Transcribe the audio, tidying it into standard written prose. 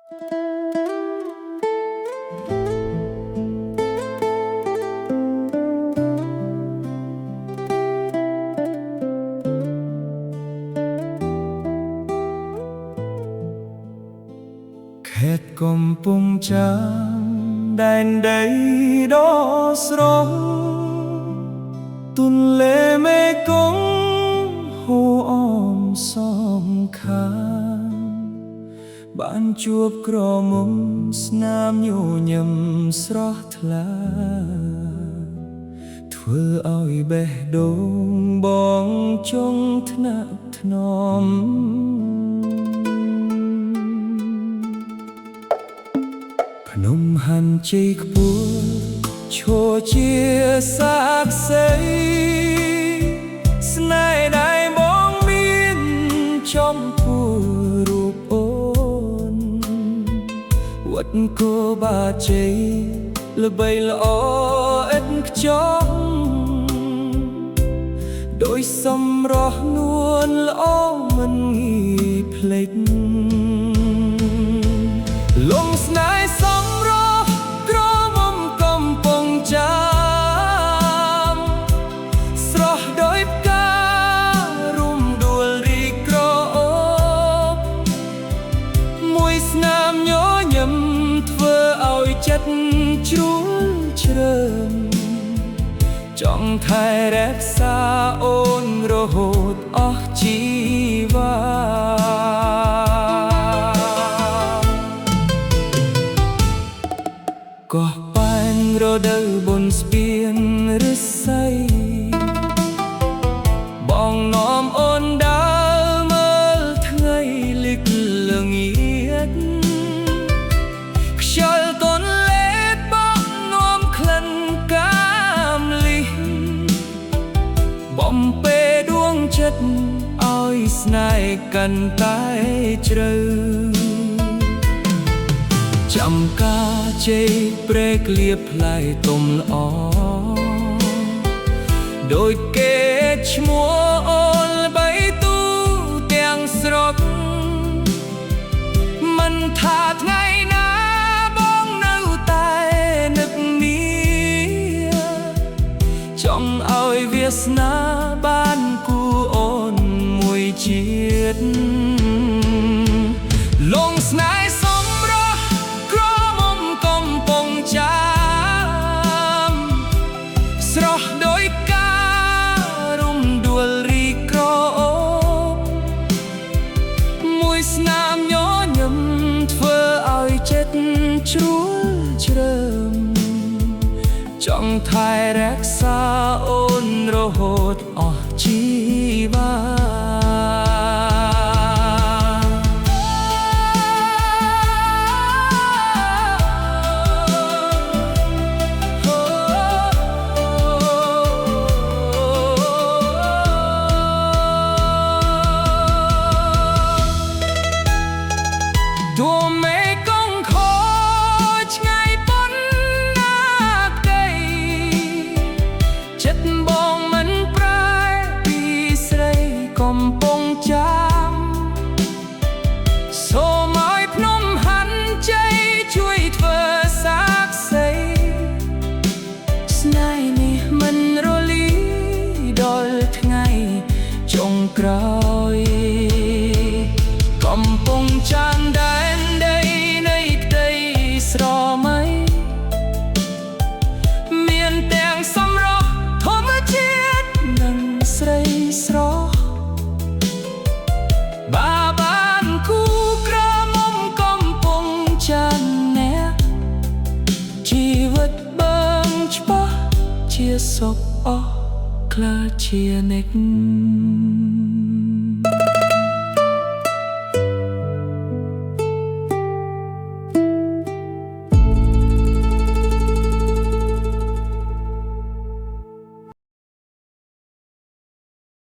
ខេត្តកំពង់ចាមដែនដីដ៏ស្រស់ទុនលេមេគង្គហូរអមសំខានបានជួបក្រមុំស្នាមញញឹមស្រស់ថ្លាធ្វើឲ្យបេះដូងបងចង់ថ្នាក់ថ្នមភ្នំហាន់ជ័យខ្ពស់ឈរជាសាក្សីស្នេហ៍ដែលបងមានចំពោះរូបអូនវត្តគោបាជ័យល្បីល្អឥតខ្ចង់ដោយសម្រស់នួនល្អមិនងាយភ្លេចលំស្នេហ៍សម្រស់ក្រមុំកំពង់ចាមស្រស់ដោយផ្ការុំដួលរីកក្រអូបមួយស្នាមញញឹមធ្វើឲ្យចិត្តជ្រួលជ្រើមចង់ថែរក្សាអូនរហូតអស់ជីវាកោះប៉ែនរដូវបុណ្យស្ពានឫស្សីបងនាំអូនដើរមើលថ្ងៃលិចល្ងាចខ្យល់ទន្លេបក់នាំក្លិនកាមលិះបំពេដួងចិត្តឲ្យស្នេហ៍កាន់តែជ្រៅចាំការជ័យព្រែកលៀបផ្លែទុំល្អដូចគេឈ្មោះអូនបីទូទាំងស្រុកមិនថាថ្ងៃណាបងនៅតែនឹកនាចង់ឲ្យវាសនាបានគូអូនមួយជាតិលងស្នេហ៍ស្រស់ដោយការរុំដួលរីកក្រអូបមួយស្នាមញញឹមធ្វើឲ្យចិត្តជ្រួលជ្រើមចង់ថែរក្សាអូនរហូតអស់ជីវាដួលមេគង្គខូចឆ្ងាយប៉ុណ្ណាក្ដីចិត្តបងមិនប្រែពីស្រីកំពង់ចាមសូមឲ្យភ្នំហាន់ជ័យជួយធ្វើសាក្សីស្នេហ៍នេះមិនរលាយដល់ថ្ងៃចុងក្រោយកំពង់ចាមដែនដីនៃក្ដីស្រមៃមានទាំងសម្រស់ធម្មជាតិនិងស្រីស្រស់បានគូក្រមុំកំពង់ចាមអ្នកជីវិតបឹងច្បាស់ជាសុខអស់ក្លាជានិច្ច